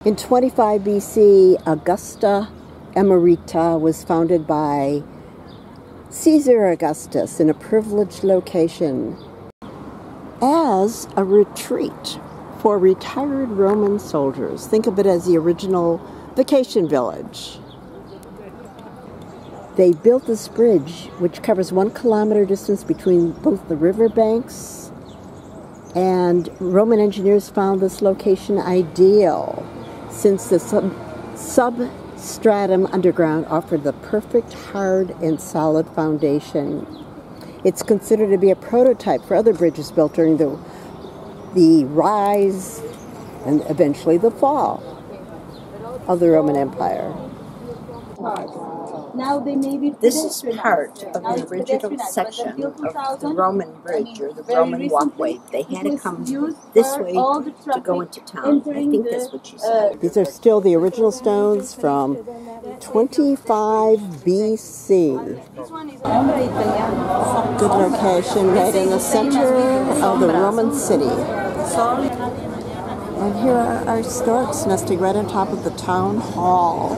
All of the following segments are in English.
In 25 BC, Augusta Emerita was founded by Caesar Augustus in a privileged location as a retreat for retired Roman soldiers. Think of it as the original vacation village. They built this bridge, which covers 1 kilometer distance between both the riverbanks, and Roman engineers found this location ideal, since the substratum underground offered the perfect hard and solid foundation. It's considered to be a prototype for other bridges built during the rise and eventually the fall of the Roman Empire. This is part of the original section of the Roman bridge, or the Roman walkway. They had to come this way to go into town. I think that's what she said. These are still the original stones from 25 BC. Good location, right in the center of the Roman city. And here are our storks nesting right on top of the town hall.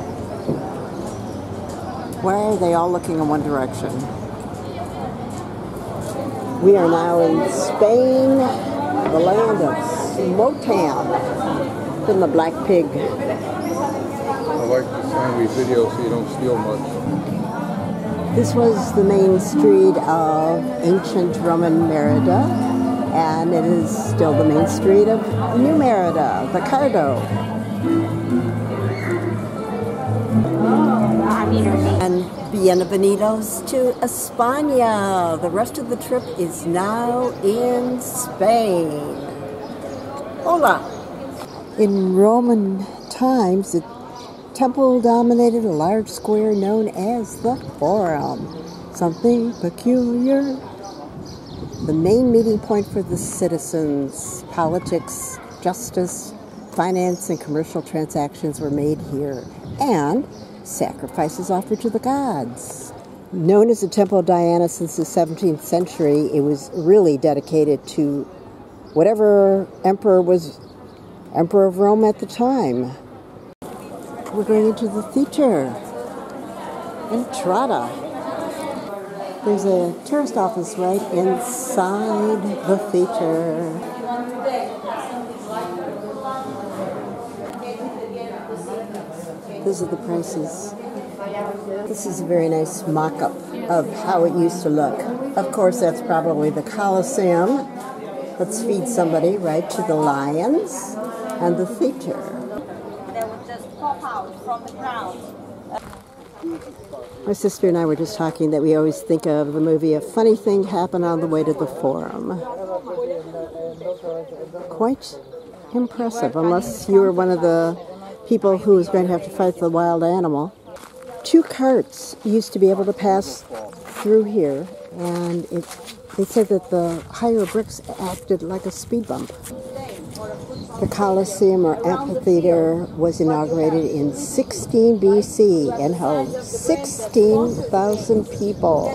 Why are they all looking in one direction? We are now in Spain, the land of Smotown, in the Black Pig. I like the family video so you don't steal much. This was the main street of ancient Roman Merida, and it is still the main street of New Merida, the Cardo. And bienvenidos to España. The rest of the trip is now in Spain. Hola! In Roman times, the temple dominated a large square known as the Forum. Something peculiar. The main meeting point for the citizens, politics, justice, finance, and commercial transactions were made here. And sacrifices offered to the gods. Known as the Temple of Diana since the 17th century, it was really dedicated to whatever emperor was emperor of Rome at the time. We're going into the theater. Entrada. There's a tourist office right inside the theater. These are the prices. This is a very nice mock-up of how it used to look. Of course, that's probably the Colosseum. Let's feed somebody right to the lions and the theater. They would just pop out from the ground. My sister and I were just talking that we always think of the movie A Funny Thing Happened on the Way to the Forum. Quite impressive, unless you were one of the people who was going to have to fight the wild animal. 2 carts used to be able to pass through here, and they said that the higher bricks acted like a speed bump. The Colosseum, or amphitheater, was inaugurated in 16 BC and held 16,000 people.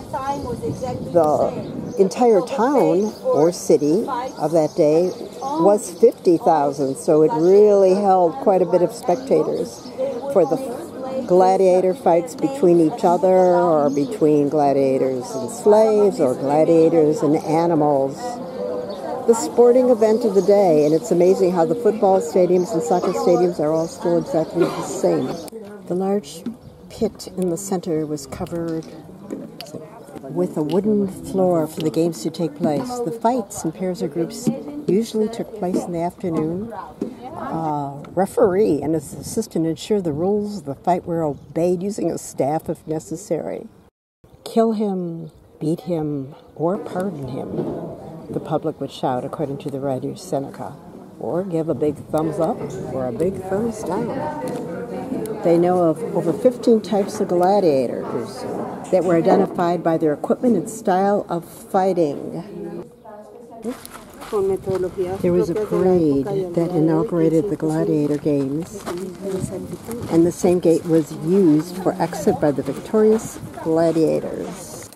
The entire town or city of that day was 50,000, so it really held quite a bit of spectators for the gladiator fights between each other, or between gladiators and slaves, or gladiators and animals. The sporting event of the day, and it's amazing how the football stadiums and soccer stadiums are all still exactly the same. The large pit in the center was covered with a wooden floor for the games to take place. The fights in pairs or groups usually took place in the afternoon. Referee and his assistant ensure the rules of the fight were obeyed, using a staff if necessary. Kill him, beat him, or pardon him, the public would shout, according to the writer Seneca, or give a big thumbs up or a big thumbs down. They know of over 15 types of gladiators that were identified by their equipment and style of fighting. There was a parade that inaugurated the gladiator games, and the same gate was used for exit by the victorious gladiators.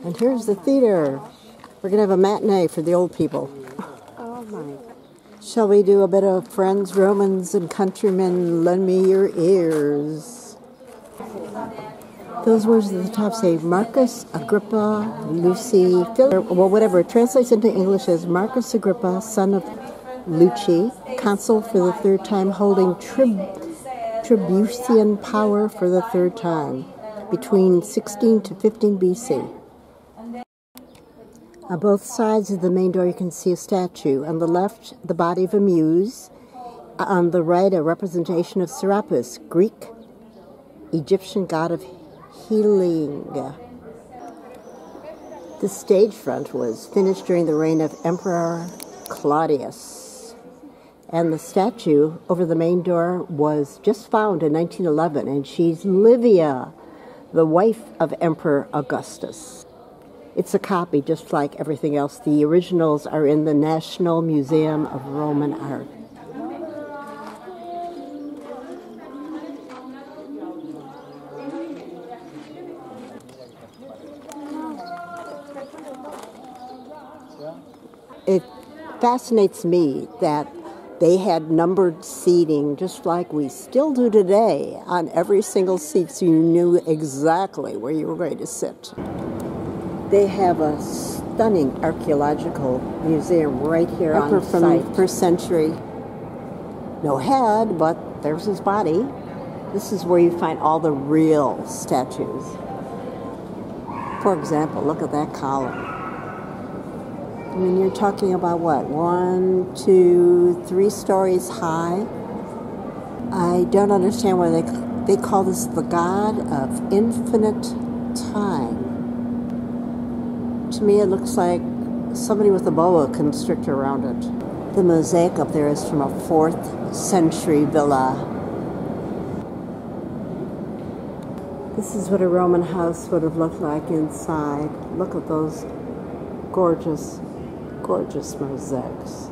And here's the theater. We're going to have a matinee for the old people. Oh my Shall we do a bit of friends, Romans, and countrymen, lend me your ears? Those words at the top say Marcus Agrippa, Lucy, Philip, well, whatever. It translates into English as Marcus Agrippa, son of Luci, consul for the third time, holding Tribucian power for the third time, between 16 to 15 BC. On both sides of the main door you can see a statue. On the left, the body of a muse. On the right, a representation of Serapis, Greek, Egyptian god of healing. The stage front was finished during the reign of Emperor Claudius. And the statue over the main door was just found in 1911, and she's Livia, the wife of Emperor Augustus. It's a copy, just like everything else. The originals are in the National Museum of Roman Art. It fascinates me that they had numbered seating, just like we still do today, on every single seat, so you knew exactly where you were going to sit. They have a stunning archaeological museum right here on site. From the first century. No head, but there's his body. This is where you find all the real statues. For example, look at that column. I mean, you're talking about what? 1, 2, 3 stories high. I don't understand why they call this the god of infinite time. To me, it looks like somebody with a boa constrictor around it. The mosaic up there is from a 4th century villa. This is what a Roman house would have looked like inside. Look at those gorgeous, gorgeous mosaics.